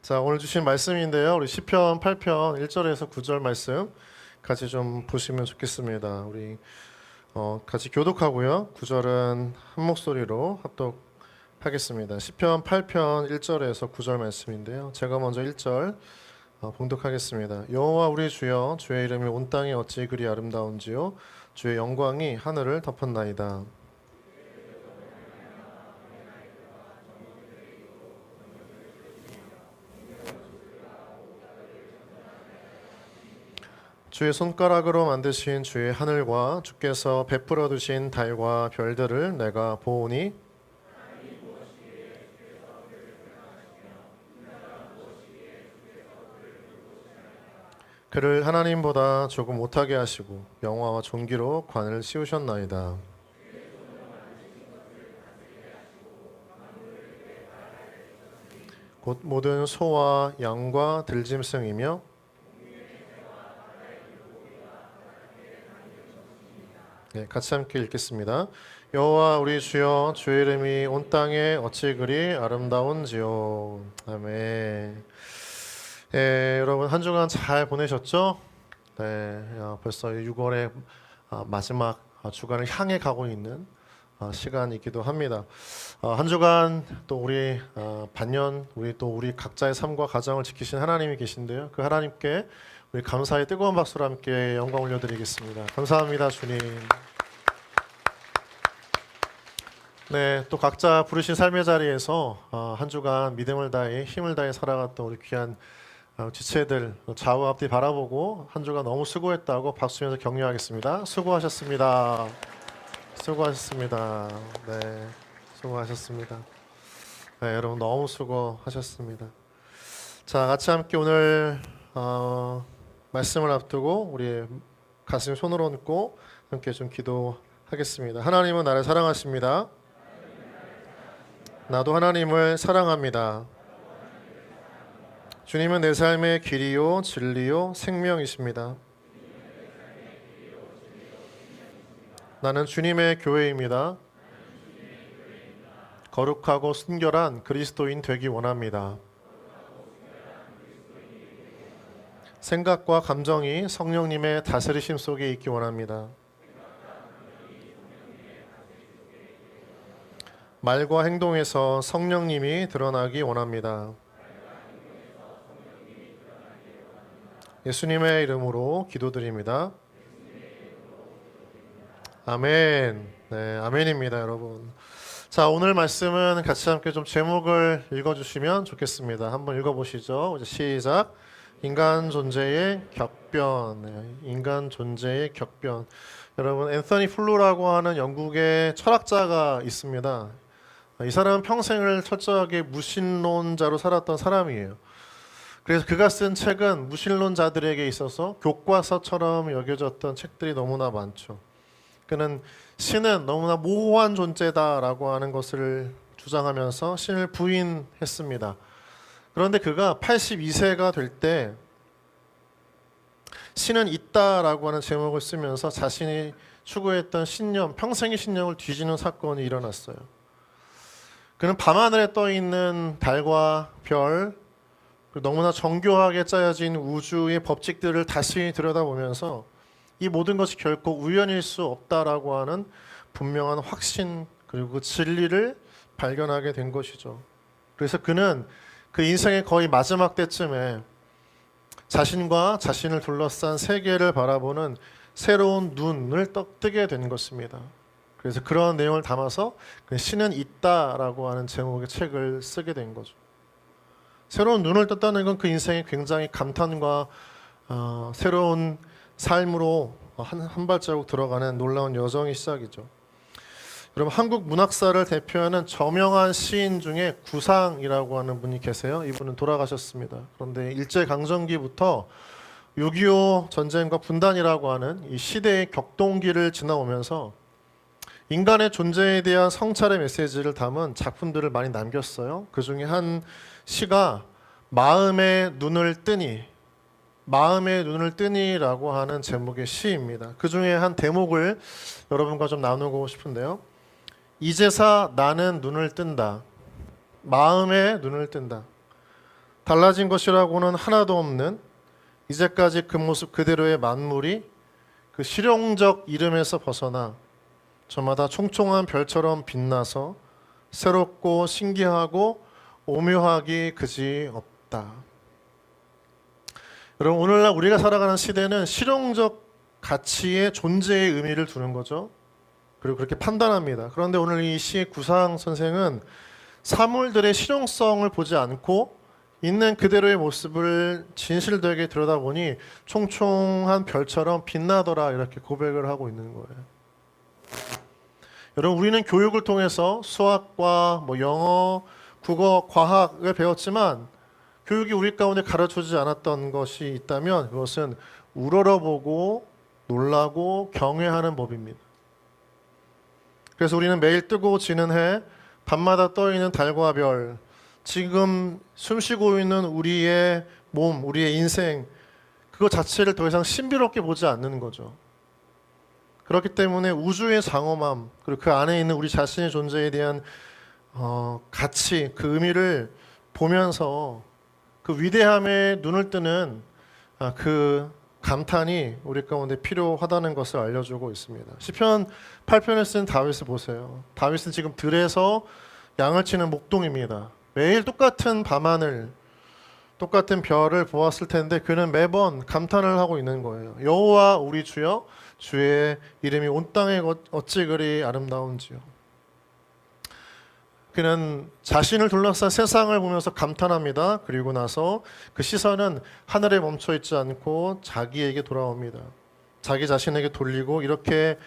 자, 오늘 주신 말씀인데요. 우리 시편 8편 1절에서 9절 말씀 같이 좀 보시면 좋겠습니다. 우리 같이 교독하고요. 9절은 한 목소리로 합독하겠습니다. 시편 8편 1절에서 9절 말씀인데요. 제가 먼저 1절 봉독하겠습니다. 여호와 우리 주여, 주의 이름이 온 땅에 어찌 그리 아름다운지요, 주의 영광이 하늘을 덮었나이다. 주의 손가락으로 만드신 주의 하늘과 주께서 베풀어 두신 달과 별들을 내가 보오니, 그를 하나님보다 조금 못하게 하시고 영화와 존귀로 관을 씌우셨나이다. 곧 모든 소와 양과 들짐승이며, 네, 같이 함께 읽겠습니다. 여호와 우리 주여, 주의 이름이 온 땅에 어찌 그리 아름다운지요. 아멘. 네, 여러분 한 주간 잘 보내셨죠? 네, 벌써 6월의 마지막 주간을 향해 가고 있는 시간이기도 합니다. 한 주간 또 우리 반년 우리 각자의 삶과 가정을 지키신 하나님이 계신데요. 그 하나님께 우리 감사의 뜨거운 박수로 함께 영광 올려드리겠습니다. 감사합니다, 주님. 네, 또 각자 부르신 삶의 자리에서 한 주간 믿음을 다해 힘을 다해 살아갔던 우리 귀한 지체들 좌우 앞뒤 바라보고 한 주간 너무 수고했다고 박수면서 격려하겠습니다. 수고하셨습니다. 수고하셨습니다. 네, 수고하셨습니다. 네, 여러분 너무 수고하셨습니다. 자, 같이 함께 오늘 말씀을 앞두고 우리 가슴 손을 얹고 함께 좀 기도하겠습니다. 하나님은 나를 사랑하십니다. 나도 하나님을 사랑합니다. 주님은 내 삶의 길이요 진리요 생명이십니다. 나는 주님의 교회입니다. 거룩하고 순결한 그리스도인 되기 원합니다. 생각과 감정이 성령님의 다스리심 속에 있기 원합니다. 말과 행동에서 성령님이 드러나기 원합니다. 예수님의 이름으로 기도드립니다. 아멘. 네, 아멘입니다, 여러분. 자, 오늘 말씀은 같이 함께 좀 제목을 읽어주시면 좋겠습니다. 한번 읽어보시죠. 이제 시작. 인간 존재의 격변. 네, 인간 존재의 격변. 여러분, 앤서니 플루라고 하는 영국의 철학자가 있습니다. 이 사람은 평생을 철저하게 무신론자로 살았던 사람이에요. 그래서 그가 쓴 책은 무신론자들에게 있어서 교과서처럼 여겨졌던 책들이 너무나 많죠. 그는 신은 너무나 모호한 존재다라고 하는 것을 주장하면서 신을 부인했습니다. 그런데 그가 82세가 될 때 신은 있다라고 하는 제목을 쓰면서 자신이 추구했던 신념, 평생의 신념을 뒤지는 사건이 일어났어요. 그는 밤하늘에 떠 있는 달과 별, 너무나 정교하게 짜여진 우주의 법칙들을 다시 들여다보면서 이 모든 것이 결코 우연일 수 없다라고 하는 분명한 확신 그리고 그 진리를 발견하게 된 것이죠. 그래서 그는 그 인생의 거의 마지막 때쯤에 자신과 자신을 둘러싼 세계를 바라보는 새로운 눈을 뜨게 된 것입니다. 그래서 그런 내용을 담아서 신은 있다라고 하는 제목의 책을 쓰게 된 거죠. 새로운 눈을 떴다는 건 그 인생에 굉장히 감탄과 새로운 삶으로 한 발자국 들어가는 놀라운 여정의 시작이죠. 여러분, 한국 문학사를 대표하는 저명한 시인 중에 구상이라고 하는 분이 계세요. 이분은 돌아가셨습니다. 그런데 일제강점기부터 6.25 전쟁과 분단이라고 하는 이 시대의 격동기를 지나오면서 인간의 존재에 대한 성찰의 메시지를 담은 작품들을 많이 남겼어요. 그 중에 한 시가 마음의 눈을 뜨니라고 하는 제목의 시입니다. 그 중에 한 대목을 여러분과 좀 나누고 싶은데요. 이제사 나는 눈을 뜬다. 마음의 눈을 뜬다. 달라진 것이라고는 하나도 없는 이제까지 그 모습 그대로의 만물이 그 실용적 이름에서 벗어나 저마다 총총한 별처럼 빛나서 새롭고 신기하고 오묘하기 그지 없다. 여러분, 오늘날 우리가 살아가는 시대는 실용적 가치의 존재의 의미를 두는 거죠. 그리고 그렇게 판단합니다. 그런데 오늘 이 시의 구상 선생은 사물들의 실용성을 보지 않고 있는 그대로의 모습을 진실되게 들여다보니 총총한 별처럼 빛나더라, 이렇게 고백을 하고 있는 거예요. 여러분, 우리는 교육을 통해서 수학과 영어, 국어, 과학을 배웠지만 교육이 우리 가운데 가르쳐주지 않았던 것이 있다면 그것은 우러러보고 놀라고 경외하는 법입니다. 그래서 우리는 매일 뜨고 지는 해, 밤마다 떠있는 달과 별, 지금 숨쉬고 있는 우리의 몸, 우리의 인생, 그거 자체를 더 이상 신비롭게 보지 않는 거죠. 그렇기 때문에 우주의 장엄함, 그리고 그 안에 있는 우리 자신의 존재에 대한 가치, 그 의미를 보면서 그 위대함에 눈을 뜨는 그 감탄이 우리 가운데 필요하다는 것을 알려주고 있습니다. 시편 8편을 쓴 다윗을 보세요. 다윗은 지금 들에서 양을 치는 목동입니다. 매일 똑같은 밤하늘, 똑같은 별을 보았을 텐데 그는 매번 감탄을 하고 있는 거예요. 여호와 우리 주여, 주의 이름이 온 땅에 어찌 그리 아름다운지요. 그는 자신을 둘러싼 세상을 보면서 감탄합니다. 그리고 나서 그 시선은 하늘에 멈춰 있지 않고 자기에게 돌아옵니다. 자기 자신에게 돌리고 이렇게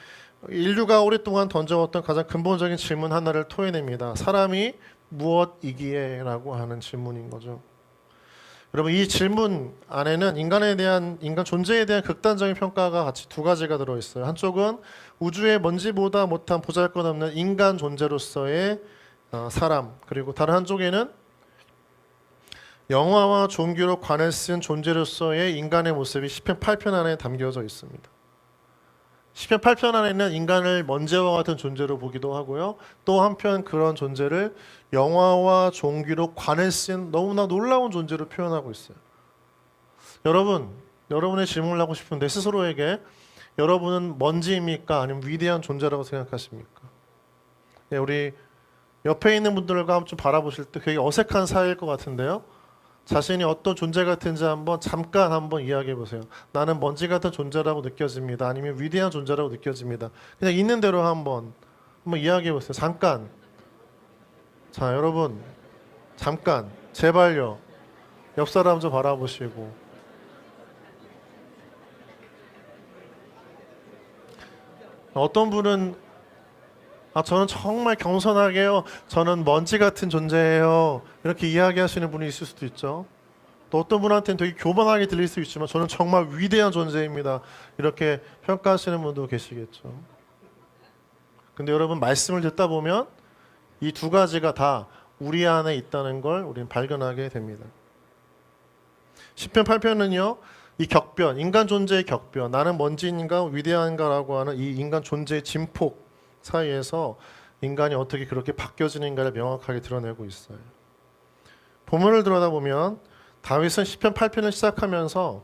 인류가 오랫동안 던져왔던 가장 근본적인 질문 하나를 토해냅니다. 사람이 무엇이기에? 라고 하는 질문인 거죠. 여러분, 이 질문 안에는 인간 존재에 대한 극단적인 평가가 같이 두 가지가 들어있어요. 한쪽은 우주의 먼지보다 못한 보잘것없는 인간 존재로서의 사람, 그리고 다른 한쪽에는 영화와 종교로 관을 쓴 존재로서의 인간의 모습이 시편 8편 안에 담겨져 있습니다. 시편 8편 안에는 인간을 먼지와 같은 존재로 보기도 하고요. 또 한편 그런 존재를 영화와 종교로 관을 쓴 너무나 놀라운 존재로 표현하고 있어요. 여러분의 질문을 하고 싶은데 스스로에게 여러분은 먼지입니까? 아니면 위대한 존재라고 생각하십니까? 네, 우리 옆에 있는 분들과 좀 바라보실 때 되게 어색한 사이일 것 같은데요. 자신이 어떤 존재 같은지 잠깐 한번 이야기해 보세요. 나는 먼지 같은 존재라고 느껴집니다. 아니면 위대한 존재라고 느껴집니다. 그냥 있는 대로 한번 이야기해 보세요. 잠깐. 자, 여러분, 잠깐, 제발요. 옆 사람 좀 바라보시고. 어떤 분은 저는 정말 겸손하게요. 저는 먼지 같은 존재예요. 이렇게 이야기하시는 분이 있을 수도 있죠. 또 어떤 분한테는 되게 교만하게 들릴 수 있지만 저는 정말 위대한 존재입니다. 이렇게 평가하시는 분도 계시겠죠. 근데 여러분, 말씀을 듣다 보면 이 두 가지가 다 우리 안에 있다는 걸 우리는 발견하게 됩니다. 시편 8편은요. 이 격변, 인간 존재의 격변, 나는 먼지인가 위대한가라고 하는 이 인간 존재의 진폭 사이에서 인간이 어떻게 그렇게 바뀌어지는가를 명확하게 드러내고 있어요. 본문을 들여다보면 다윗은 시편 8편을 시작하면서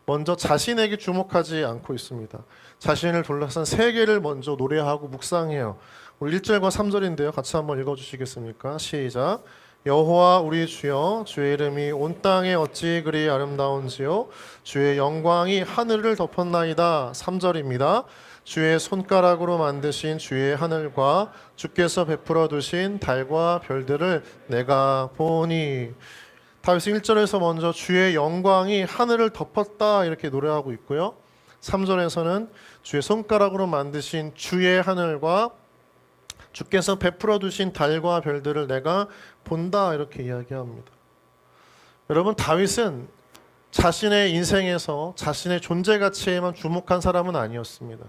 먼저 자신에게 주목하지 않고 있습니다. 자신을 둘러싼 세계를 먼저 노래하고 묵상해요. 우리 1절과 3절인데요. 같이 한번 읽어주시겠습니까? 시작. 여호와 우리 주여, 주의 이름이 온 땅에 어찌 그리 아름다운지요. 주의 영광이 하늘을 덮었나이다. 3절입니다. 주의 손가락으로 만드신 주의 하늘과 주께서 베풀어 두신 달과 별들을 내가 보니. 다윗은 1절에서 먼저 주의 영광이 하늘을 덮었다 이렇게 노래하고 있고요. 3절에서는 주의 손가락으로 만드신 주의 하늘과 주께서 베풀어 두신 달과 별들을 내가 본다 이렇게 이야기합니다. 여러분, 다윗은 자신의 인생에서 자신의 존재 가치에만 주목한 사람은 아니었습니다.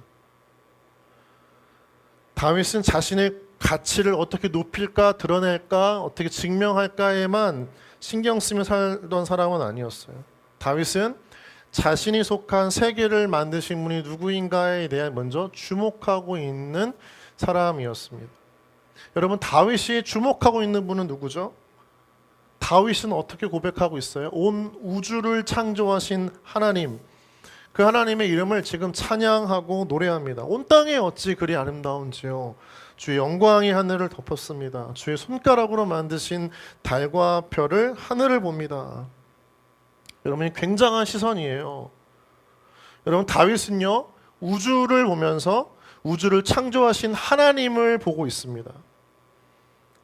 다윗은 자신의 가치를 어떻게 높일까, 드러낼까, 어떻게 증명할까에만 신경 쓰며 살던 사람은 아니었어요. 다윗은 자신이 속한 세계를 만드신 분이 누구인가에 대해 먼저 주목하고 있는 사람이었습니다. 여러분, 다윗이 주목하고 있는 분은 누구죠? 다윗은 어떻게 고백하고 있어요? 온 우주를 창조하신 하나님, 그 하나님의 이름을 지금 찬양하고 노래합니다. 온 땅에 어찌 그리 아름다운지요. 주의 영광이 하늘을 덮었습니다. 주의 손가락으로 만드신 달과 별을 하늘을 봅니다. 여러분, 굉장한 시선이에요. 여러분, 다윗은요, 우주를 보면서 우주를 창조하신 하나님을 보고 있습니다.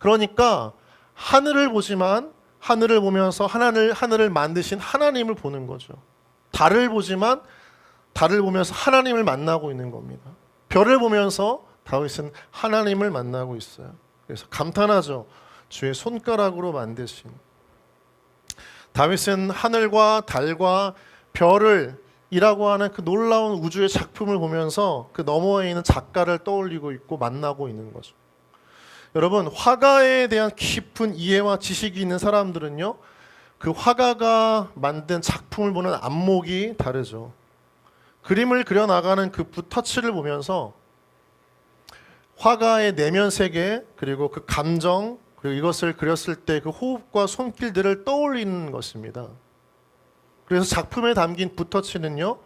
그러니까 하늘을 보지만 하늘을 보면서 하늘을 만드신 하나님을 보는 거죠. 달을 보지만 달을 보면서 하나님을 만나고 있는 겁니다. 별을 보면서 다윗은 하나님을 만나고 있어요. 그래서 감탄하죠. 주의 손가락으로 만드신. 다윗은 하늘과 달과 별을 이라고 하는 그 놀라운 우주의 작품을 보면서 그 너머에 있는 작가를 떠올리고 있고 만나고 있는 거죠. 여러분, 화가에 대한 깊은 이해와 지식이 있는 사람들은요, 그 화가가 만든 작품을 보는 안목이 다르죠. 그림을 그려나가는 그 붓터치를 보면서 화가의 내면 세계, 그리고 그 감정, 그리고 이것을 그렸을 때 그 호흡과 손길들을 떠올리는 것입니다. 그래서 작품에 담긴 붓터치는요,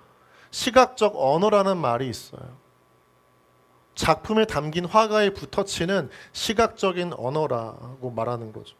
시각적 언어라는 말이 있어요. 작품에 담긴 화가의 붓터치는 시각적인 언어라고 말하는 거죠.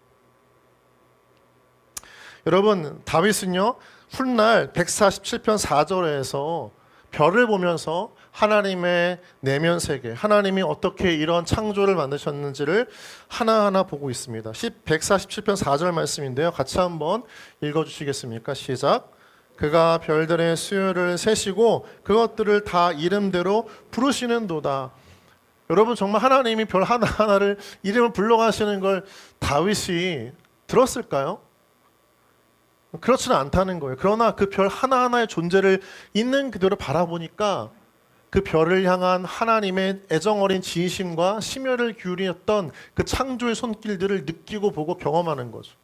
여러분, 다윗은요, 훗날 147편 4절에서 별을 보면서 하나님의 내면 세계, 하나님이 어떻게 이런 창조를 만드셨는지를 하나하나 보고 있습니다. 147편 4절 말씀인데요. 같이 한번 읽어주시겠습니까? 시작. 그가 별들의 수요를 세시고 그것들을 다 이름대로 부르시는도다. 여러분, 정말 하나님이 별 하나하나를 이름을 불러가시는 걸 다윗이 들었을까요? 그렇지는 않다는 거예요. 그러나 그 별 하나하나의 존재를 있는 그대로 바라보니까 그 별을 향한 하나님의 애정어린 진심과 심혈을 기울였던 그 창조의 손길들을 느끼고 보고 경험하는 거죠.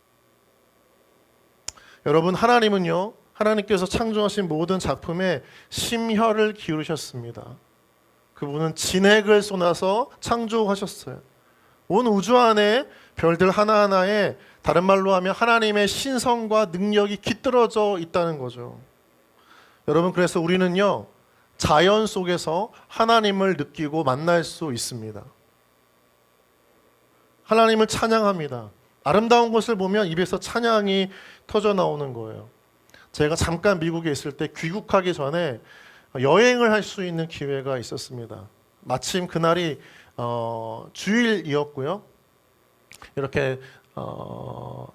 여러분, 하나님은요, 하나님께서 창조하신 모든 작품에 심혈을 기울이셨습니다. 그분은 진액을 쏟아서 창조하셨어요. 온 우주 안에 별들 하나하나에 다른 말로 하면 하나님의 신성과 능력이 깃들어져 있다는 거죠. 여러분, 그래서 우리는요, 자연 속에서 하나님을 느끼고 만날 수 있습니다. 하나님을 찬양합니다. 아름다운 것을 보면 입에서 찬양이 터져 나오는 거예요. 제가 잠깐 미국에 있을 때 귀국하기 전에 여행을 할 수 있는 기회가 있었습니다. 마침 그날이 주일이었고요. 이렇게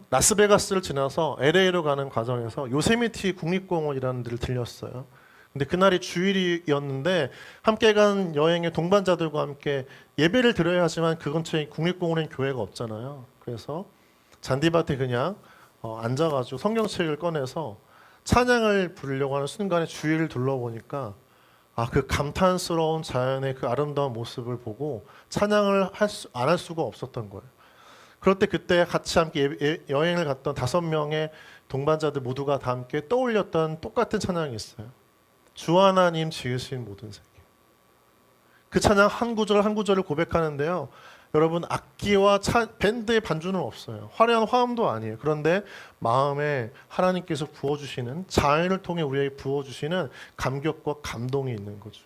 라스베가스를 지나서 LA로 가는 과정에서 요세미티 국립공원이라는 데를 들렸어요. 근데 그날이 주일이었는데 함께 간 여행의 동반자들과 함께 예배를 드려야 하지만 그 근처에 국립공원엔 교회가 없잖아요. 그래서 잔디밭에 그냥 앉아가지고 성경책을 꺼내서 찬양을 부르려고 하는 순간에 주위를 둘러보니까 그 감탄스러운 자연의 그 아름다운 모습을 보고 찬양을 안 할 수가 없었던 거예요. 그럴 때 그때 같이 함께 여행을 갔던 5명의 동반자들 모두가 다 함께 떠올렸던 똑같은 찬양이 있어요. 주 하나님 지으신 모든 세계. 그 찬양 한 구절 한 구절을 고백하는데요. 여러분, 악기와 밴드의 반주는 없어요. 화려한 화음도 아니에요. 그런데 마음에 하나님께서 부어주시는, 자연을 통해 우리에게 부어주시는 감격과 감동이 있는 거죠.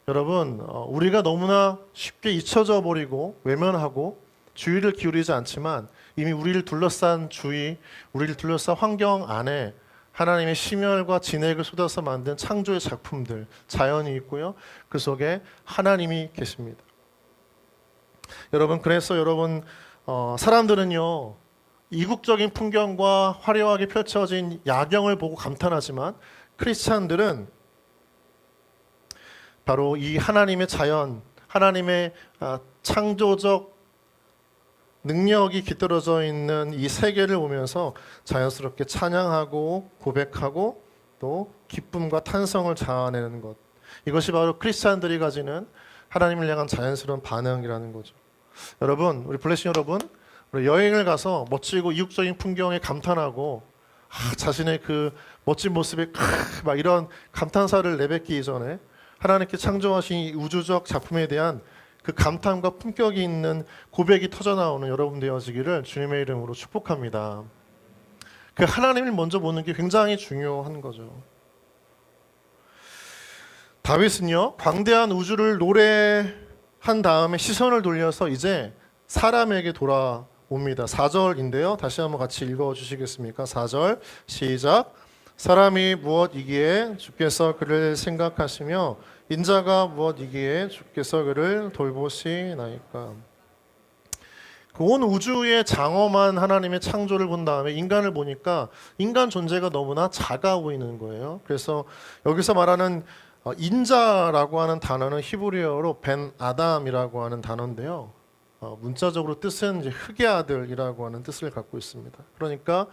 여러분, 우리가 너무나 쉽게 잊혀져 버리고 외면하고 주의를 기울이지 않지만 이미 우리를 둘러싼 주위, 우리를 둘러싼 환경 안에 하나님의 심혈과 진액을 쏟아서 만든 창조의 작품들, 자연이 있고요. 그 속에 하나님이 계십니다. 여러분, 그래서 여러분, 사람들은요, 이국적인 풍경과 화려하게 펼쳐진 야경을 보고 감탄하지만 크리스찬들은 바로 이 하나님의 자연, 하나님의 창조적 능력이 깃들어져 있는 이 세계를 보면서 자연스럽게 찬양하고 고백하고 또 기쁨과 탄성을 자아내는 것, 이것이 바로 크리스찬들이 가지는 하나님을 향한 자연스러운 반응이라는 거죠. 여러분, 우리 블레싱 여러분, 우리 여행을 가서 멋지고 이국적인 풍경에 감탄하고 자신의 그 멋진 모습에 막 이런 감탄사를 내뱉기 이전에 하나님께 창조하신 이 우주적 작품에 대한 그 감탄과 품격이 있는 고백이 터져나오는 여러분 되어지기를 주님의 이름으로 축복합니다. 그 하나님을 먼저 보는 게 굉장히 중요한 거죠. 다윗은요, 광대한 우주를 노래한 다음에 시선을 돌려서 이제 사람에게 돌아옵니다. 4절인데요. 다시 한번 같이 읽어주시겠습니까? 4절 시작. 사람이 무엇이기에 주께서 그를 생각하시며 인자가 무엇이기에 주께서 그를 돌보시나이까. 그 온 우주의 장엄한 하나님의 창조를 본 다음에 인간을 보니까 인간 존재가 너무나 작아 보이는 거예요. 그래서 여기서 말하는 인자라고 하는 단어는 히브리어로 벤 아담이라고 하는 단어인데요. 문자적으로 뜻은 이제 흙의 아들이라고 하는 뜻을 갖고 있습니다. 그러니까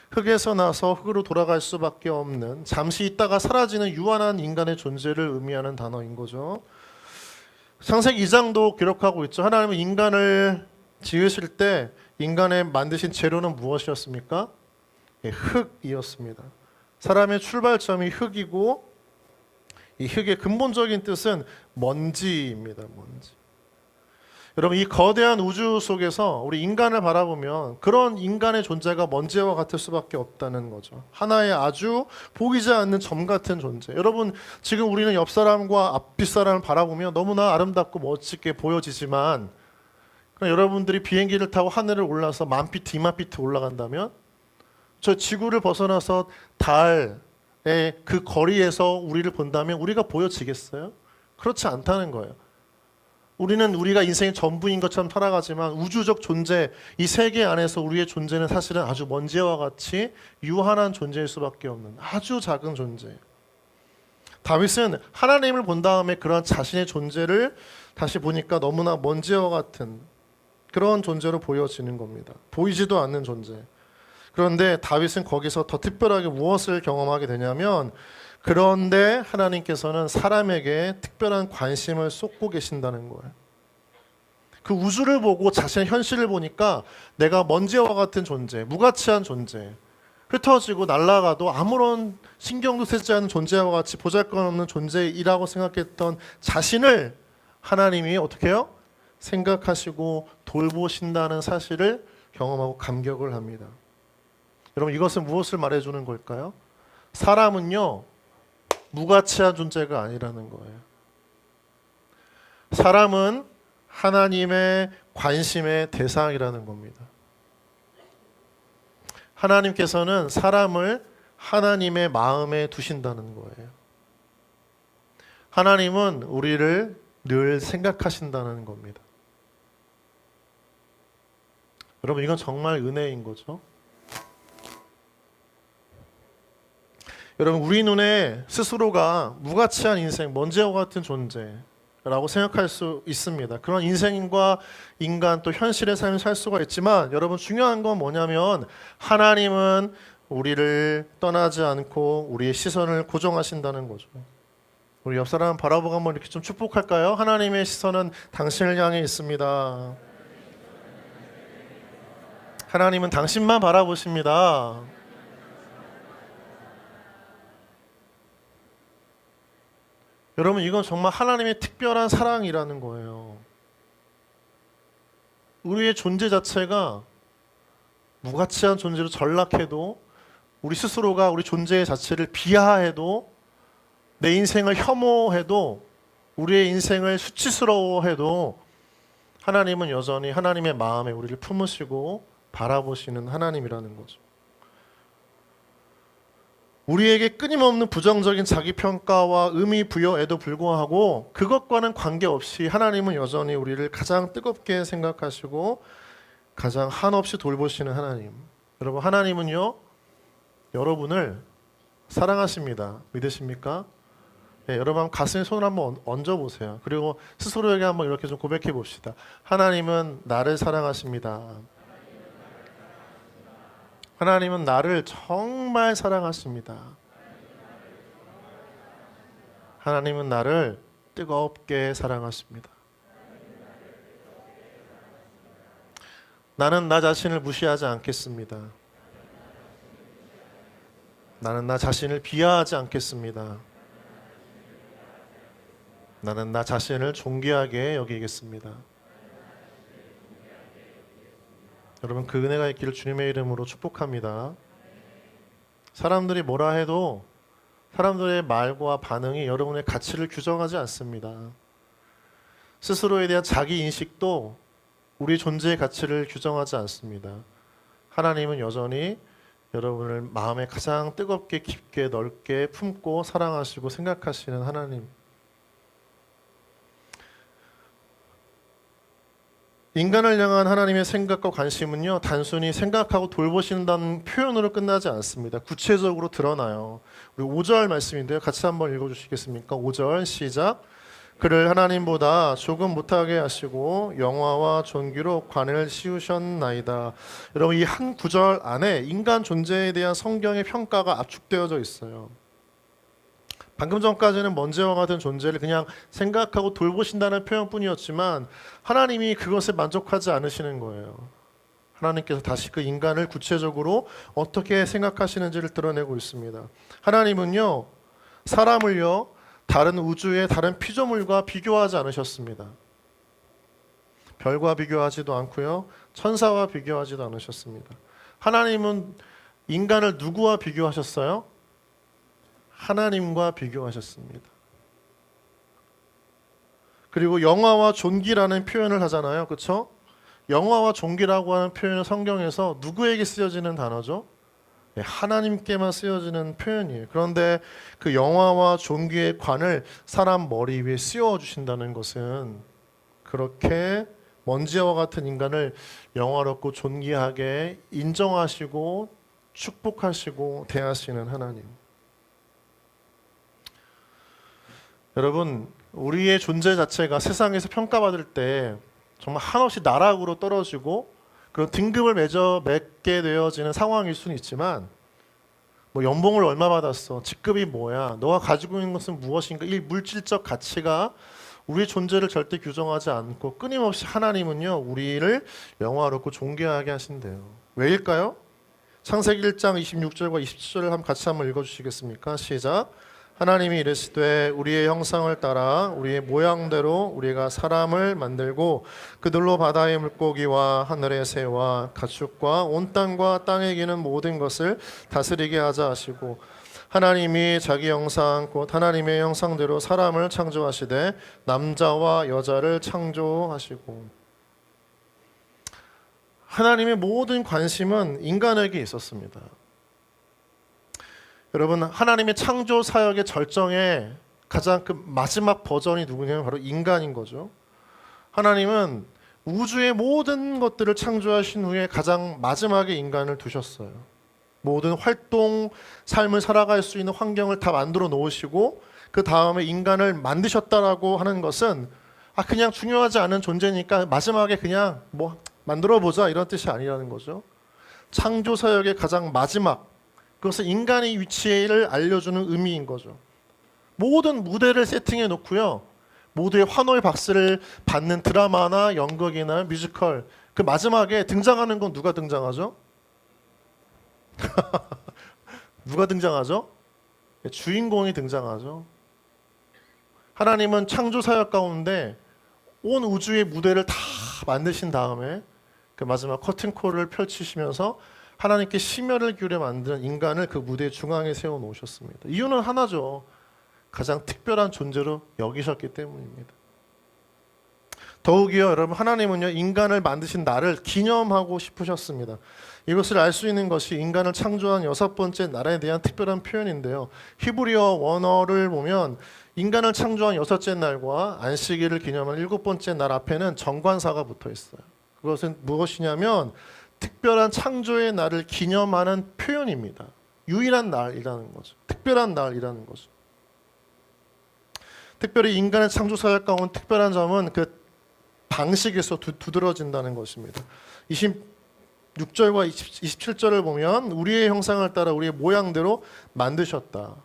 흙에서 나서 흙으로 돌아갈 수밖에 없는, 잠시 있다가 사라지는 유한한 인간의 존재를 의미하는 단어인 거죠. 창세기 2장도 기록하고 있죠. 하나님은 인간을 지으실 때 인간의 만드신 재료는 무엇이었습니까? 흙이었습니다. 사람의 출발점이 흙이고 이 흙의 근본적인 뜻은 먼지입니다. 먼지. 여러분, 이 거대한 우주 속에서 우리 인간을 바라보면 그런 인간의 존재가 먼지와 같을 수밖에 없다는 거죠. 하나의 아주 보이지 않는 점 같은 존재. 여러분, 지금 우리는 옆 사람과 앞뒷 사람을 바라보면 너무나 아름답고 멋지게 보여지지만, 여러분들이 비행기를 타고 하늘을 올라서 10,000피트, 20,000피트 올라간다면 저 지구를 벗어나서 달의 그 거리에서 우리를 본다면 우리가 보여지겠어요? 그렇지 않다는 거예요. 우리는 우리가 인생의 전부인 것처럼 살아가지만 우주적 존재, 이 세계 안에서 우리의 존재는 사실은 아주 먼지와 같이 유한한 존재일 수밖에 없는 아주 작은 존재. 다윗은 하나님을 본 다음에 그런 자신의 존재를 다시 보니까 너무나 먼지와 같은 그런 존재로 보여지는 겁니다. 보이지도 않는 존재. 그런데 다윗은 거기서 더 특별하게 무엇을 경험하게 되냐면, 그런데 하나님께서는 사람에게 특별한 관심을 쏟고 계신다는 거예요. 그 우주를 보고 자신의 현실을 보니까 내가 먼지와 같은 존재, 무가치한 존재, 흩어지고 날아가도 아무런 신경도 쓰지 않는 존재와 같이 보잘것없는 존재이라고 생각했던 자신을 하나님이 어떻게 해요? 생각하시고 돌보신다는 사실을 경험하고 감격을 합니다. 여러분, 이것은 무엇을 말해주는 걸까요? 사람은요, 무가치한 존재가 아니라는 거예요. 사람은 하나님의 관심의 대상이라는 겁니다. 하나님께서는 사람을 하나님의 마음에 두신다는 거예요. 하나님은 우리를 늘 생각하신다는 겁니다. 여러분, 이건 정말 은혜인 거죠. 여러분, 우리 눈에 스스로가 무가치한 인생, 먼지와 같은 존재라고 생각할 수 있습니다. 그런 인생과 인간 또 현실의 삶을 살 수가 있지만, 여러분, 중요한 건 뭐냐면 하나님은 우리를 떠나지 않고 우리의 시선을 고정하신다는 거죠. 우리 옆 사람 바라보고 한번 이렇게 좀 축복할까요? 하나님의 시선은 당신을 향해 있습니다. 하나님은 당신만 바라보십니다. 여러분, 이건 정말 하나님의 특별한 사랑이라는 거예요. 우리의 존재 자체가 무가치한 존재로 전락해도, 우리 스스로가 우리 존재 자체를 비하해도, 내 인생을 혐오해도, 우리의 인생을 수치스러워해도 하나님은 여전히 하나님의 마음에 우리를 품으시고 바라보시는 하나님이라는 거죠. 우리에게 끊임없는 부정적인 자기평가와 의미 부여에도 불구하고 그것과는 관계없이 하나님은 여전히 우리를 가장 뜨겁게 생각하시고 가장 한없이 돌보시는 하나님. 여러분, 하나님은요, 여러분을 사랑하십니다. 믿으십니까? 네, 여러분 한번 가슴에 손을 한번 얹어보세요. 그리고 스스로에게 한번 이렇게 좀 고백해 봅시다. 하나님은 나를 사랑하십니다. 하나님은 나를 정말 사랑하십니다. 하나님은 나를 뜨겁게 사랑하십니다. 나는 나 자신을 무시하지 않겠습니다. 나는 나 자신을 비하하지 않겠습니다. 나는 나 자신을 존귀하게 여기겠습니다. 여러분, 그 은혜가 있기를 주님의 이름으로 축복합니다. 사람들이 뭐라 해도 사람들의 말과 반응이 여러분의 가치를 규정하지 않습니다. 스스로에 대한 자기 인식도 우리 존재의 가치를 규정하지 않습니다. 하나님은 여전히 여러분을 마음에 가장 뜨겁게 깊게 넓게 품고 사랑하시고 생각하시는 하나님. 인간을 향한 하나님의 생각과 관심은요, 단순히 생각하고 돌보신다는 표현으로 끝나지 않습니다. 구체적으로 드러나요. 우리 5절 말씀인데요. 같이 한번 읽어주시겠습니까? 5절 시작. 그를 하나님보다 조금 못하게 하시고 영화와 존귀로 관을 씌우셨나이다. 여러분, 이 한 구절 안에 인간 존재에 대한 성경의 평가가 압축되어져 있어요. 방금 전까지는 먼지와 같은 존재를 그냥 생각하고 돌보신다는 표현뿐이었지만 하나님이 그것에 만족하지 않으시는 거예요. 하나님께서 다시 그 인간을 구체적으로 어떻게 생각하시는지를 드러내고 있습니다. 하나님은요, 사람을요, 다른 우주의 다른 피조물과 비교하지 않으셨습니다. 별과 비교하지도 않고요, 천사와 비교하지도 않으셨습니다. 하나님은 인간을 누구와 비교하셨어요? 하나님과 비교하셨습니다. 그리고 영화와 존귀라는 표현을 하잖아요. 그렇죠? 영화와 존귀라고 하는 표현은 성경에서 누구에게 쓰여지는 단어죠? 하나님께만 쓰여지는 표현이에요. 그런데 그 영화와 존귀의 관을 사람 머리 위에 씌워 주신다는 것은 그렇게 먼지와 같은 인간을 영화롭고 존귀하게 인정하시고 축복하시고 대하시는 하나님. 여러분, 우리의 존재 자체가 세상에서 평가받을 때 정말 한없이 나락으로 떨어지고 그런 등급을 맺게 되어지는 상황일 수는 있지만, 뭐 연봉을 얼마 받았어, 직급이 뭐야, 너가 가지고 있는 것은 무엇인가, 이 물질적 가치가 우리의 존재를 절대 규정하지 않고 끊임없이 하나님은요, 우리를 영화롭고 존귀하게 하신대요. 왜일까요? 창세기 1장 26절과 27절을 같이 한번 읽어주시겠습니까? 시작. 하나님이 이르시되 우리의 형상을 따라 우리의 모양대로 우리가 사람을 만들고 그들로 바다의 물고기와 하늘의 새와 가축과 온 땅과 땅에 기는 모든 것을 다스리게 하자 하시고, 하나님이 자기 형상 곧 하나님의 형상대로 사람을 창조하시되 남자와 여자를 창조하시고. 하나님의 모든 관심은 인간에게 있었습니다. 여러분, 하나님의 창조 사역의 절정의 가장 그 마지막 버전이 누구냐면 바로 인간인 거죠. 하나님은 우주의 모든 것들을 창조하신 후에 가장 마지막에 인간을 두셨어요. 모든 활동, 삶을 살아갈 수 있는 환경을 다 만들어 놓으시고 그 다음에 인간을 만드셨다라고 하는 것은 그냥 중요하지 않은 존재니까 마지막에 그냥 뭐 만들어 보자 이런 뜻이 아니라는 거죠. 창조 사역의 가장 마지막, 그것은 인간의 위치를 알려주는 의미인 거죠. 모든 무대를 세팅해 놓고요, 모두의 환호의 박수를 받는 드라마나 연극이나 뮤지컬, 그 마지막에 등장하는 건 누가 등장하죠? 누가 등장하죠? 주인공이 등장하죠. 하나님은 창조 사역 가운데 온 우주의 무대를 다 만드신 다음에 그 마지막 커튼콜을 펼치시면서 하나님께 심혈을 기울여 만드는 인간을 그 무대 중앙에 세워 놓으셨습니다. 이유는 하나죠. 가장 특별한 존재로 여기셨기 때문입니다. 더욱이요, 여러분, 하나님은요, 인간을 만드신 나를 기념하고 싶으셨습니다. 이것을 알 수 있는 것이 인간을 창조한 6번째 날에 대한 특별한 표현인데요. 히브리어 원어를 보면 인간을 창조한 6째 날과 안식일을 기념한 7번째 날 앞에는 정관사가 붙어 있어요. 그것은 무엇이냐면 특별한 창조의 날을 기념하는 표현입니다. 유일한 날이라는 거죠. 특별한 날이라는 거죠. 특별히 인간의 창조 사역 가운데 특별한 점은 그 방식에서 두드러진다는 것입니다. 26절과 27절을 보면 우리의 형상을 따라 우리의 모양대로 만드셨다.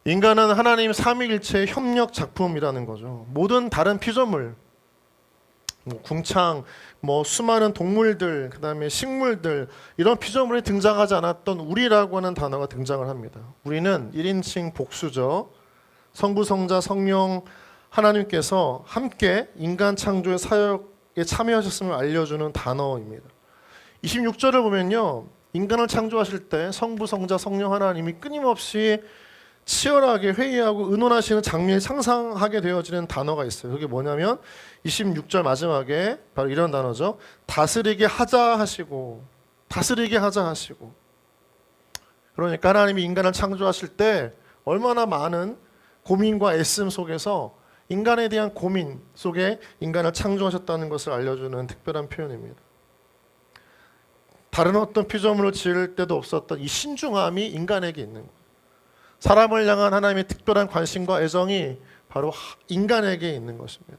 인간은 하나님 삼위일체의 협력 작품이라는 거죠. 모든 다른 피조물, 궁창, 수많은 동물들, 그 다음에 식물들, 이런 피조물이 등장하지 않았던 우리라고 하는 단어가 등장을 합니다. 우리는 1인칭 복수죠. 성부, 성자, 성령 하나님께서 함께 인간 창조의 사역에 참여하셨음을 알려주는 단어입니다. 26절을 보면요, 인간을 창조하실 때 성부, 성자, 성령 하나님이 끊임없이 치열하게 회의하고 의논하시는 장면이 상상하게 되어지는 단어가 있어요. 그게 뭐냐면 26절 마지막에 바로 이런 단어죠. 다스리게 하자 하시고, 다스리게 하자 하시고. 그러니까 하나님이 인간을 창조하실 때 얼마나 많은 고민과 애씀 속에서 인간에 대한 고민 속에 인간을 창조하셨다는 것을 알려주는 특별한 표현입니다. 다른 어떤 피조물을 지을 때도 없었던 이 신중함이 인간에게 있는 거예요. 사람을 향한 하나님의 특별한 관심과 애정이 바로 인간에게 있는 것입니다.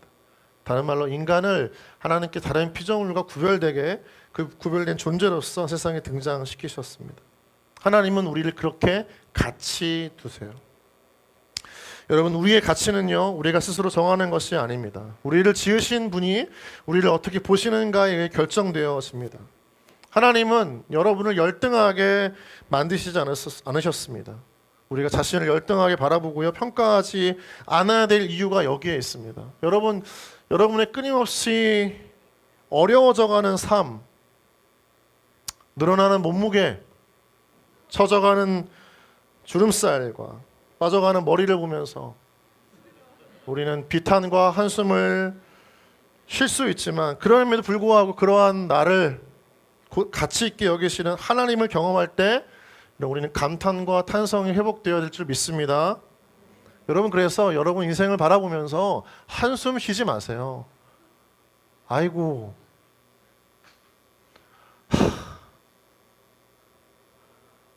다른 말로 인간을 하나님께 다른 피조물과 구별되게 그 구별된 존재로서 세상에 등장시키셨습니다. 하나님은 우리를 그렇게 가치 두세요. 여러분, 우리의 가치는요, 우리가 스스로 정하는 것이 아닙니다. 우리를 지으신 분이 우리를 어떻게 보시는가에 결정되어집니다. 하나님은 여러분을 열등하게 만드시지 않으셨습니다. 우리가 자신을 열등하게 바라보고요, 평가하지 않아야 될 이유가 여기에 있습니다. 여러분의 끊임없이 어려워져가는 삶, 늘어나는 몸무게, 처져가는 주름살과 빠져가는 머리를 보면서 우리는 비탄과 한숨을 쉴 수 있지만, 그럼에도 불구하고 그러한 나를 가치 있게 여기시는 하나님을 경험할 때 우리는 감탄과 탄성이 회복되어야 될 줄 믿습니다. 여러분, 그래서 여러분 인생을 바라보면서 한숨 쉬지 마세요. 아이고,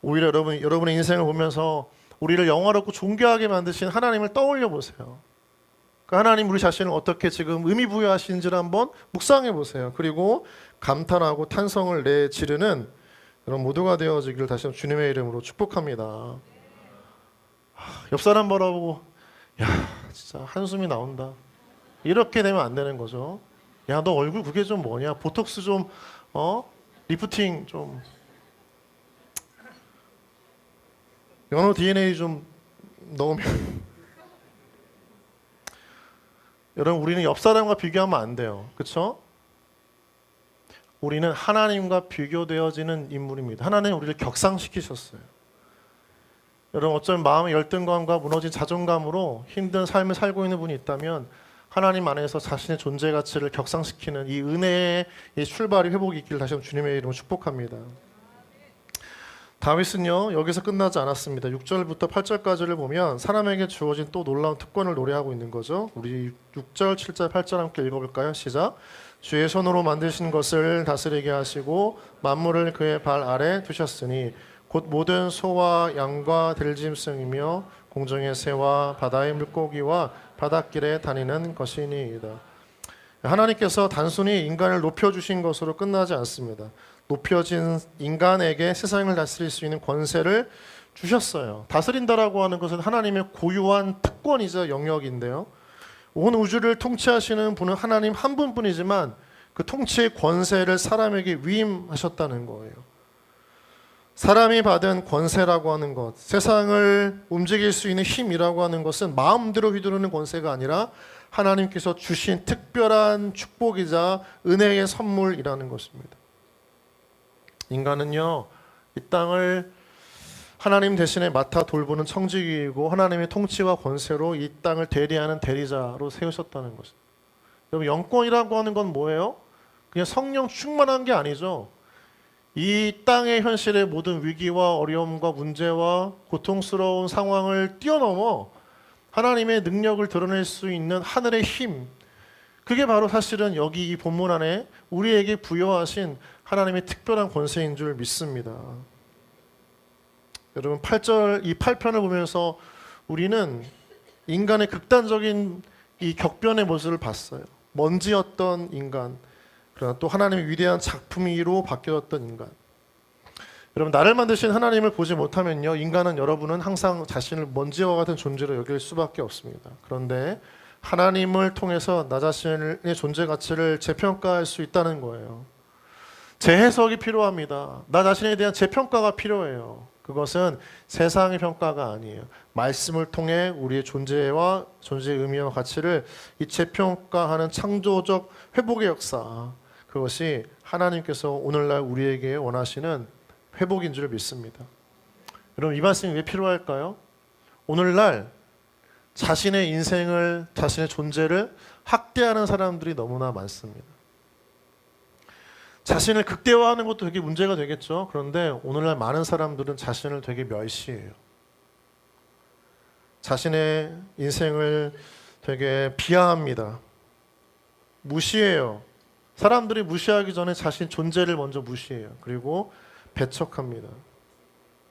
오히려 여러분의 인생을 보면서 우리를 영화롭고 존귀하게 만드신 하나님을 떠올려 보세요. 그 하나님 우리 자신을 어떻게 지금 의미 부여하시는지를 한번 묵상해 보세요. 그리고 감탄하고 탄성을 내지르는 여러분 모두가 되어지기를 다시 한번 주님의 이름으로 축복합니다. 옆 사람 바라보고 야, 진짜 한숨이 나온다, 이렇게 되면 안 되는 거죠. 야, 너 얼굴 그게 좀 뭐냐, 보톡스 좀 리프팅 좀, 연어 DNA 좀 넣으면 여러분, 우리는 옆 사람과 비교하면 안 돼요. 그렇죠? 우리는 하나님과 비교되어지는 인물입니다. 하나님은 우리를 격상시키셨어요. 여러분, 어쩌면 마음의 열등감과 무너진 자존감으로 힘든 삶을 살고 있는 분이 있다면 하나님 안에서 자신의 존재 가치를 격상시키는 이 은혜의 이 출발이 회복이 있기를 다시 한번 주님의 이름으로 축복합니다. 다윗은요, 여기서 끝나지 않았습니다. 6절부터 8절까지를 보면 사람에게 주어진 또 놀라운 특권을 노래하고 있는 거죠. 우리 6절, 7절, 8절 함께 읽어볼까요? 시작. 주의 손으로 만드신 것을 다스리게 하시고 만물을 그의 발 아래 두셨으니 곧 모든 소와 양과 들짐승이며 공중의 새와 바다의 물고기와 바닷길에 다니는 것이니이다. 하나님께서 단순히 인간을 높여주신 것으로 끝나지 않습니다. 높여진 인간에게 세상을 다스릴 수 있는 권세를 주셨어요. 다스린다라고 하는 것은 하나님의 고유한 특권이자 영역인데요, 온 우주를 통치하시는 분은 하나님 한 분뿐이지만 그 통치의 권세를 사람에게 위임하셨다는 거예요. 사람이 받은 권세라고 하는 것, 세상을 움직일 수 있는 힘이라고 하는 것은 마음대로 휘두르는 권세가 아니라 하나님께서 주신 특별한 축복이자 은혜의 선물이라는 것입니다. 인간은요, 이 땅을 하나님 대신에 맡아 돌보는 청지기이고 하나님의 통치와 권세로 이 땅을 대리하는 대리자로 세우셨다는 것입니다. 여러분, 영권이라고 하는 건 뭐예요? 그냥 성령 충만한 게 아니죠. 이 땅의 현실의 모든 위기와 어려움과 문제와 고통스러운 상황을 뛰어넘어 하나님의 능력을 드러낼 수 있는 하늘의 힘, 그게 바로 사실은 여기 이 본문 안에 우리에게 부여하신 하나님의 특별한 권세인 줄 믿습니다. 여러분, 8절 이 8편을 보면서 우리는 인간의 극단적인 이 격변의 모습을 봤어요. 먼지였던 인간, 그러나 또 하나님의 위대한 작품이로 바뀌었던 인간. 여러분, 나를 만드신 하나님을 보지 못하면요, 인간은, 여러분은 항상 자신을 먼지와 같은 존재로 여길 수밖에 없습니다. 그런데 하나님을 통해서 나 자신의 존재 가치를 재평가할 수 있다는 거예요. 재해석이 필요합니다. 나 자신에 대한 재평가가 필요해요. 그것은 세상의 평가가 아니에요. 말씀을 통해 우리의 존재와 존재의 의미와 가치를 이 재평가하는 창조적 회복의 역사, 그것이 하나님께서 오늘날 우리에게 원하시는 회복인 줄 믿습니다. 여러분, 이 말씀이 왜 필요할까요? 오늘날 자신의 인생을, 자신의 존재를 학대하는 사람들이 너무나 많습니다. 자신을 극대화하는 것도 되게 문제가 되겠죠. 그런데 오늘날 많은 사람들은 자신을 되게 멸시해요. 자신의 인생을 되게 비하합니다. 무시해요. 사람들이 무시하기 전에 자신 존재를 먼저 무시해요. 그리고 배척합니다.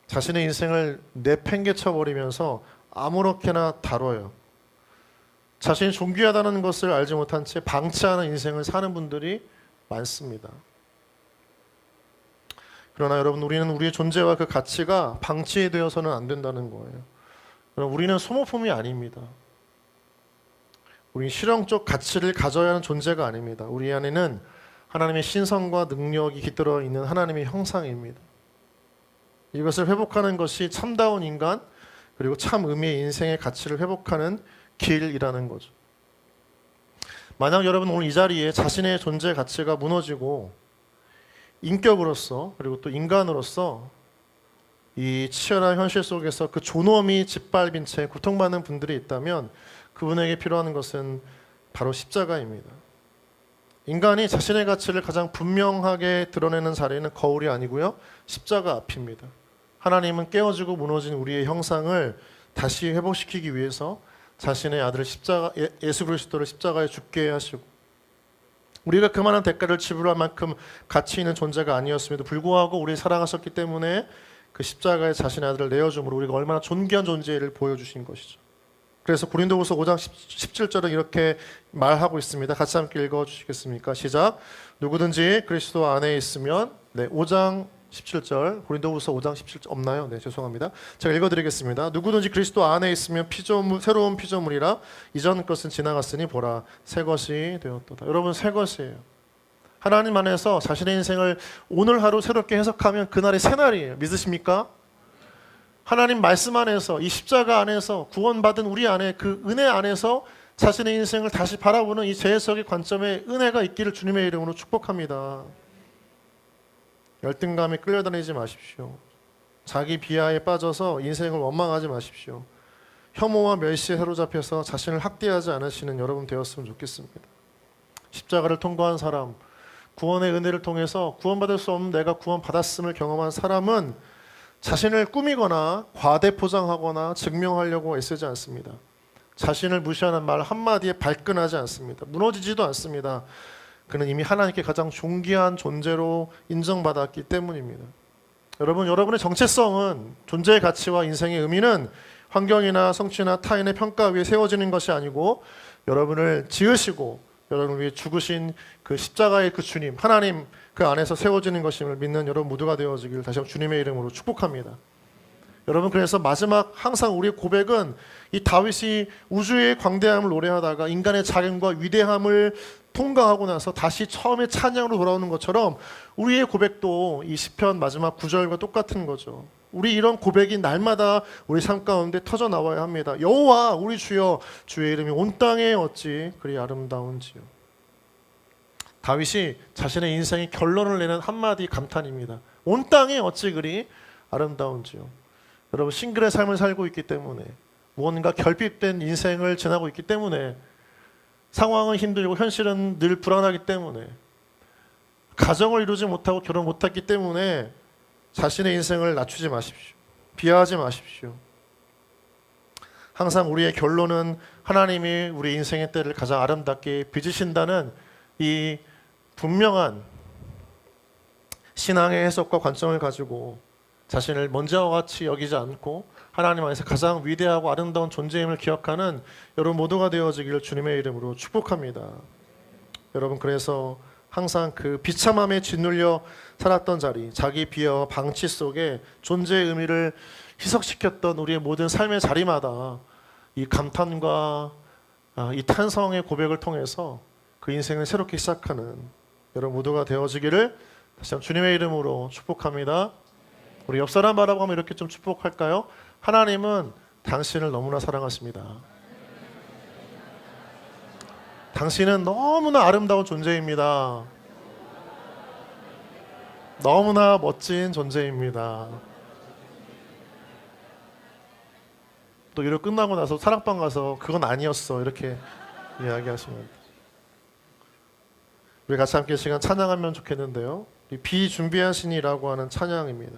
자신의 인생을 내팽개쳐 버리면서 아무렇게나 다뤄요. 자신이 존귀하다는 것을 알지 못한 채 방치하는 인생을 사는 분들이 많습니다. 그러나 여러분, 우리는 우리의 존재와 그 가치가 방치되어서는 안 된다는 거예요. 우리는 소모품이 아닙니다. 우리는 실용적 가치를 가져야 하는 존재가 아닙니다. 우리 안에는 하나님의 신성과 능력이 깃들어 있는 하나님의 형상입니다. 이것을 회복하는 것이 참다운 인간, 그리고 참 의미의 인생의 가치를 회복하는 길이라는 거죠. 만약 여러분 오늘 이 자리에 자신의 존재 가치가 무너지고 인격으로서, 그리고 또 인간으로서 이 치열한 현실 속에서 그 존엄이 짓밟힌 채 고통받는 분들이 있다면 그분에게 필요한 것은 바로 십자가입니다. 인간이 자신의 가치를 가장 분명하게 드러내는 자리는 거울이 아니고요, 십자가 앞입니다. 하나님은 깨어지고 무너진 우리의 형상을 다시 회복시키기 위해서 자신의 아들 예수 그리스도를 십자가에 죽게 하시고, 우리가 그만한 대가를 지불할 만큼 가치 있는 존재가 아니었음에도 불구하고 우리를 사랑하셨기 때문에 그 십자가에 자신의 아들을 내어줌으로 우리가 얼마나 존귀한 존재를 보여주신 것이죠. 그래서 고린도후서 5장 17절은 이렇게 말하고 있습니다. 같이 함께 읽어주시겠습니까? 시작. 누구든지 그리스도 안에 있으면, 5장 17절, 고린도후서 5장 17절 없나요? 네, 죄송합니다. 제가 읽어드리겠습니다. 누구든지 그리스도 안에 있으면 새로운 피조물이라 이전 것은 지나갔으니 보라 새 것이 되었도다. 여러분, 새 것이에요. 하나님 안에서 자신의 인생을 오늘 하루 새롭게 해석하면 그날이 새 날이에요. 믿으십니까? 하나님 말씀 안에서, 이 십자가 안에서 구원받은 우리 안에, 그 은혜 안에서 자신의 인생을 다시 바라보는 이 재해석의 관점에 은혜가 있기를 주님의 이름으로 축복합니다. 열등감에 끌려다니지 마십시오. 자기 비하에 빠져서 인생을 원망하지 마십시오. 혐오와 멸시에 사로잡혀서 자신을 학대하지 않으시는 여러분 되었으면 좋겠습니다. 십자가를 통과한 사람, 구원의 은혜를 통해서 구원받을 수 없는 내가 구원받았음을 경험한 사람은 자신을 꾸미거나 과대 포장하거나 증명하려고 애쓰지 않습니다. 자신을 무시하는 말 한마디에 발끈하지 않습니다. 무너지지도 않습니다. 그는 이미 하나님께 가장 존귀한 존재로 인정받았기 때문입니다. 여러분, 여러분의 정체성은, 존재의 가치와 인생의 의미는 환경이나 성취나 타인의 평가 위에 세워지는 것이 아니고 여러분을 지으시고 여러분을 위해 죽으신 그 십자가의 그 주님, 하나님 그 안에서 세워지는 것임을 믿는 여러분 모두가 되어지길 다시 한번 주님의 이름으로 축복합니다. 여러분, 그래서 마지막 항상 우리의 고백은 이 다윗이 우주의 광대함을 노래하다가 인간의 작음과 위대함을 통과하고 나서 다시 처음에 찬양으로 돌아오는 것처럼 우리의 고백도 이 시편 마지막 9절과 똑같은 거죠. 우리 이런 고백이 날마다 우리 삶 가운데 터져 나와야 합니다. 여호와 우리 주여, 주의 이름이 온 땅에 어찌 그리 아름다운지요. 다윗이 자신의 인생의 결론을 내는 한마디 감탄입니다. 온 땅에 어찌 그리 아름다운지요. 여러분, 싱글의 삶을 살고 있기 때문에, 무언가 결핍된 인생을 지나고 있기 때문에, 상황은 힘들고 현실은 늘 불안하기 때문에, 가정을 이루지 못하고 결혼 못했기 때문에 자신의 인생을 낮추지 마십시오. 비하하지 마십시오. 항상 우리의 결론은 하나님이 우리 인생의 때를 가장 아름답게 빚으신다는 이 분명한 신앙의 해석과 관점을 가지고 자신을 먼지와 같이 여기지 않고 하나님 안에서 가장 위대하고 아름다운 존재임을 기억하는 여러분 모두가 되어지기를 주님의 이름으로 축복합니다. 여러분, 그래서 항상 그 비참함에 짓눌려 살았던 자리, 자기 비하와 방치 속에 존재의 의미를 희석시켰던 우리의 모든 삶의 자리마다 이 감탄과 이 탄성의 고백을 통해서 그 인생을 새롭게 시작하는 여러분 모두가 되어지기를 다시 한번 주님의 이름으로 축복합니다. 우리 옆 사람 바라보면 이렇게 좀 축복할까요? 하나님은 당신을 너무나 사랑하십니다. 당신은 너무나 아름다운 존재입니다. 너무나 멋진 존재입니다. 또 이렇게 끝나고 나서 사랑방 가서 그건 아니었어 이렇게 이야기하시면 됩니다. 우리 같이 함께 시간 찬양하면 좋겠는데요. 비준비하시니라고 하는 찬양입니다.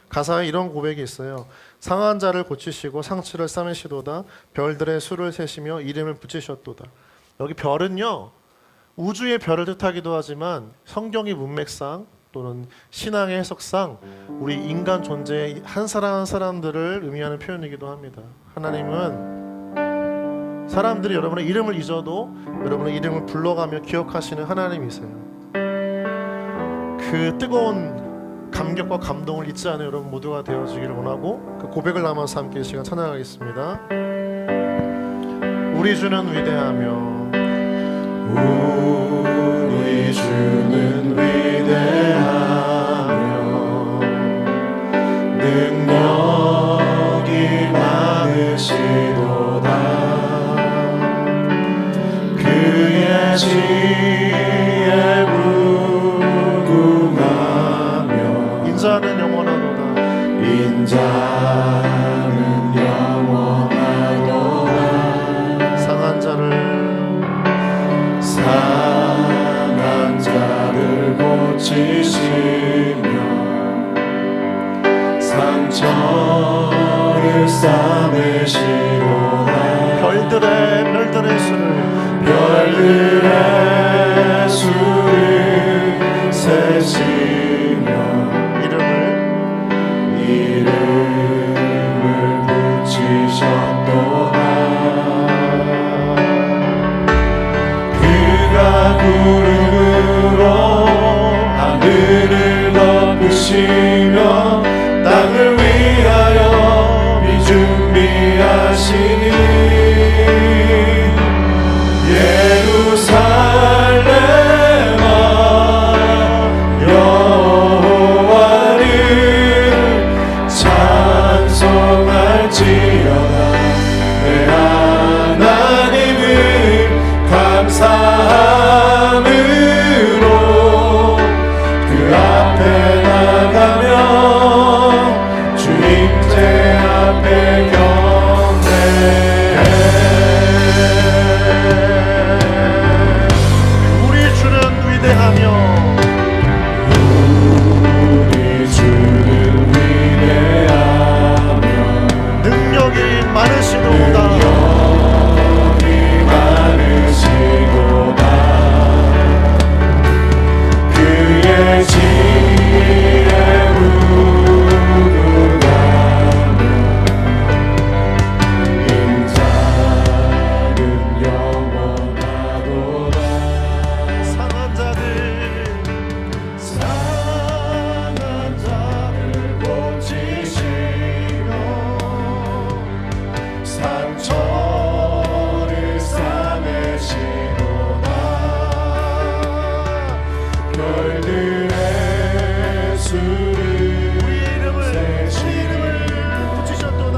가사에 이런 고백이 있어요. 상한 자를 고치시고 상처를 싸매시도다. 별들의 수를 세시며 이름을 붙이셨도다. 여기 별은요, 우주의 별을 뜻하기도 하지만 성경의 문맥상 또는 신앙의 해석상 우리 인간 존재의 한 사람 한 사람들을 의미하는 표현이기도 합니다. 하나님은 사람들이 여러분의 이름을 잊어도 여러분의 이름을 불러가며 기억하시는 하나님이세요. 그 뜨거운 감격과 감동을 잊지 않은 여러분 모두가 되어지기를 원하고, 그 고백을 담아서 함께 이 시간 찬양하겠습니다. 우리 주는 위대하며 우리 주는 위대하며 능력이 많으시도다. 그의 지혜 무궁하며 인자는 영원하도다. 인자는 영원하도다. 상한 자를 고치시며 상처를 싸매시도다. 별들의 수를 세시며 이름을 붙이셨도다. 그가 구름으로 하늘을 덮으시며 땅을 위하여 준비하시니 예루살렘아 여호와를 찬송할지어다. 내 하나님을 감사함으로 그 앞에 나가며 주님께 앞에 경배해. 우리 주는 위대하며 능력이 많으시도다. 그의 지혜 무궁하며 인자는 영원하도다. 상한 자를 고치시며 상처를 싸매시도다. 별들의 수를 이름을 붙이셨도다.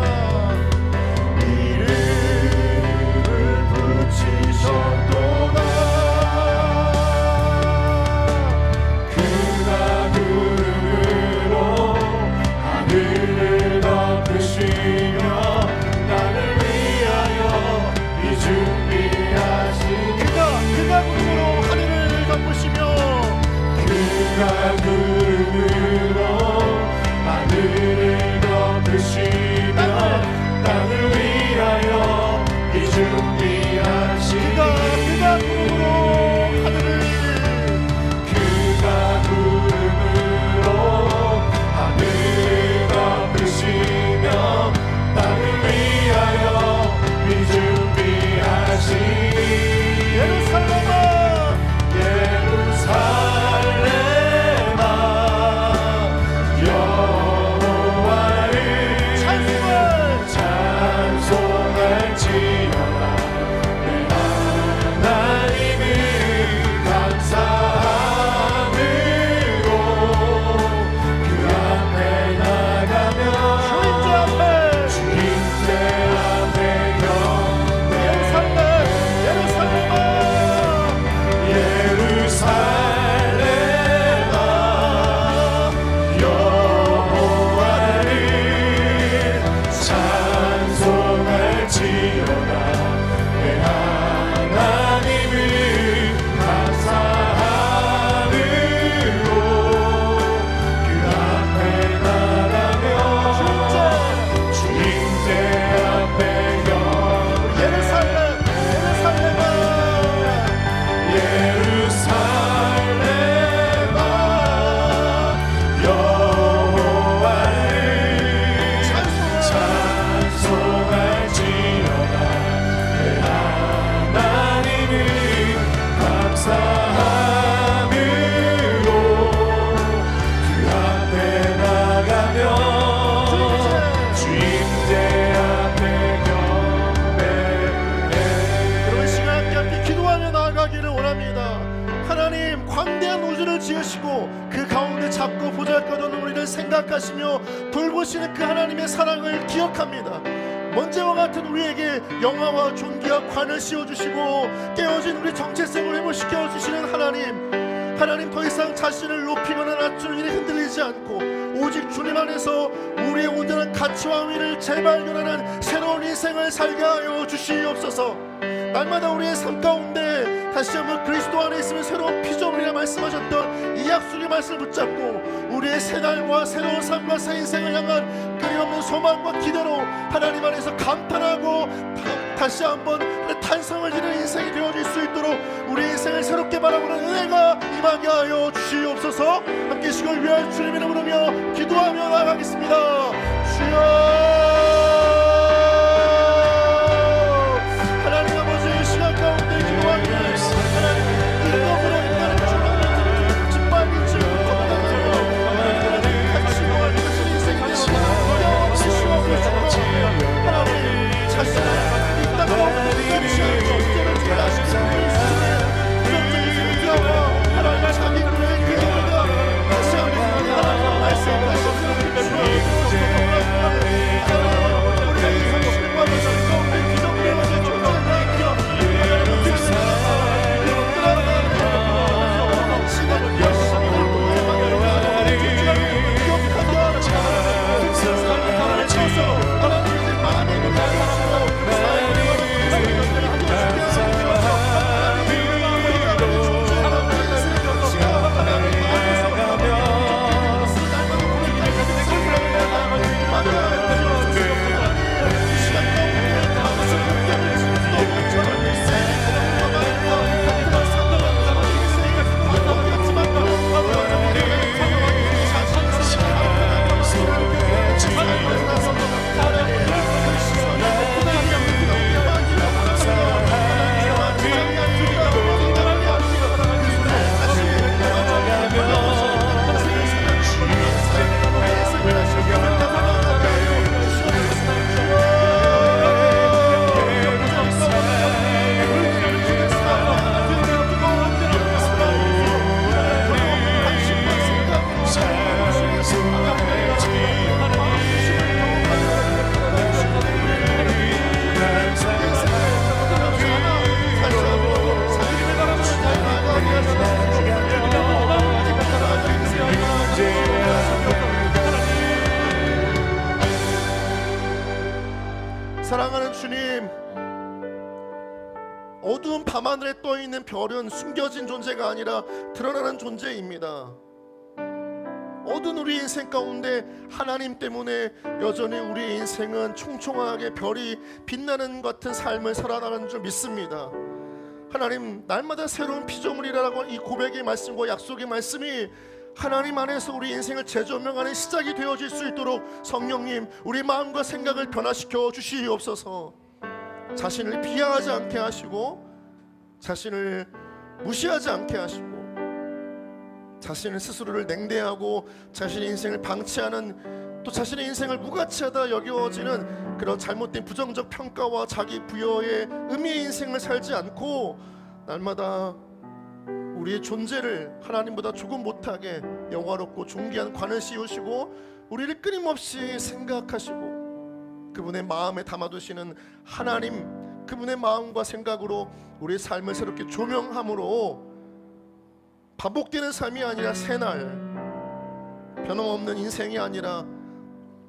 그가 구름으로 하늘을 덮으시며 나를 위하여 준비하시니 그가 구름으로 하늘을 덮으시며 그가 구름으로 하늘을 덮으시며 땅을 위하여 준비하시니 그가 구름으로 하늘을 그가 구름으로 하늘을 덮으시며 땅을 위하여 준비하시니 예루살렘아 예루살렘아 여호와를 보시고 그 가운데 작고 보잘것없는 우리를 생각하시며 돌보시는 그 하나님의 사랑을 기억합니다. 먼저와 같은 우리에게 영화와 존귀와 관을 씌워주시고 깨어진 우리 정체성을 회복시켜 주시는 하나님 더 이상 자신을 높이거나 낮추는 일에 흔들리지 않고 오직 주님 안에서 우리의 온전한 가치와 의미를 재발견하는 새로운 인생을 살게 하여 주시옵소서. 날마다 우리의 삶 가운데 다시 한번 그리스도 안에 있으면 새로운 피조물이라 말씀하셨던 이 약속의 말씀을 붙잡고 우리의 새 날과 새로운 삶과 새 인생을 향한 끊임없는 소망과 기대로 하나님 안에서 감탄하고 다시 한번 탄성을 지는 인생이 되어질 수 있도록 우리의 인생을 새롭게 바라보는 은혜가 임하게 하여 주시옵소서. 함께 시간을 위하여 주님의 이름으로 부르며 기도하며 나아가겠습니다. 주여, 하나님 아버지, 시간 가운데 기도하기를 하나님 인격으로 인간의 주님을 짓밟을지 못하며 가치와 자신의 인생이 되어 주시옵소서. 하나님 자신의 이 땅 가운데 끝이 존재를 주하시는 부정적인 생각과 하나님 자기 그의 기도가 다시 한번 하나님 말씀하시는 사랑하는 주님, 어두운 밤하늘에 떠있는 별은 숨겨진 존재가 아니라 드러나는 존재입니다. 어두운 우리 인생 가운데 하나님 때문에 여전히 우리 인생은 총총하게 별이 빛나는 같은 삶을 살아가는 줄 믿습니다. 하나님, 날마다 새로운 피조물이라고 이 고백의 말씀과 약속의 말씀이 하나님 안에서 우리 인생을 재조명하는 시작이 되어질 수 있도록 성령님, 우리 마음과 생각을 변화시켜 주시옵소서. 자신을 비하하지 않게 하시고 자신을 무시하지 않게 하시고 자신의 스스로를 냉대하고 자신의 인생을 방치하는, 또 자신의 인생을 무가치하다 여겨지는 그런 잘못된 부정적 평가와 자기 부여의 의미의 인생을 살지 않고 날마다 우리의 존재를 하나님보다 조금 못하게 영화롭고 존귀한 관을 씌우시고 우리를 끊임없이 생각하시고 그분의 마음에 담아두시는 하나님, 그분의 마음과 생각으로 우리의 삶을 새롭게 조명함으로 반복되는 삶이 아니라 새날, 변함없는 인생이 아니라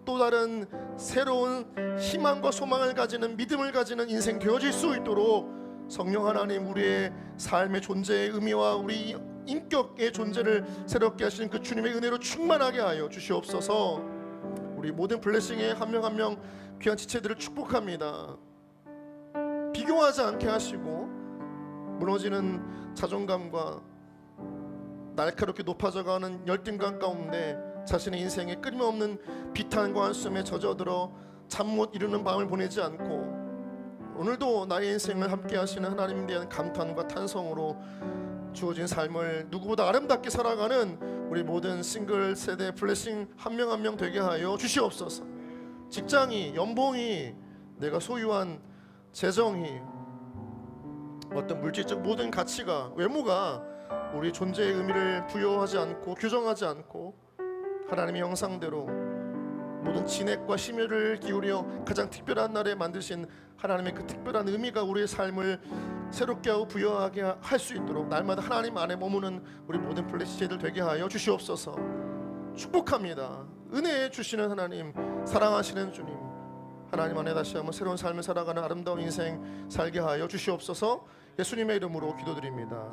또 다른 새로운 희망과 소망을 가지는, 믿음을 가지는 인생 되어질 수 있도록 성령 하나님, 우리의 삶의 존재의 의미와 우리 인격의 존재를 새롭게 하시는 그 주님의 은혜로 충만하게 하여 주시옵소서. 우리 모든 블레싱의 한 명 한 명 귀한 지체들을 축복합니다. 비교하지 않게 하시고 무너지는 자존감과 날카롭게 높아져가는 열등감 가운데 자신의 인생에 끊임없는 비탄과 한숨에 젖어들어 잠 못 이루는 밤을 보내지 않고 오늘도 나의 인생을 함께 하시는 하나님에 대한 감탄과 탄성으로 주어진 삶을 누구보다 아름답게 살아가는 우리 모든 싱글 세대 블레싱 한 명 한 명 되게 하여 주시옵소서. 직장이, 연봉이, 내가 소유한 재정이, 어떤 물질적 모든 가치가, 외모가 우리 존재의 의미를 부여하지 않고 규정하지 않고 하나님의 형상대로 모든 진액과 심혈을 기울여 가장 특별한 날에 만드신 하나님의 그 특별한 의미가 우리의 삶을 새롭게 하고 부여하게 할 수 있도록 날마다 하나님 안에 머무는 우리 모든 플래시제들 되게 하여 주시옵소서. 축복합니다. 은혜 주시는 하나님, 사랑하시는 주님, 하나님 안에 다시 한번 새로운 삶을 살아가는 아름다운 인생 살게 하여 주시옵소서. 예수님의 이름으로 기도드립니다.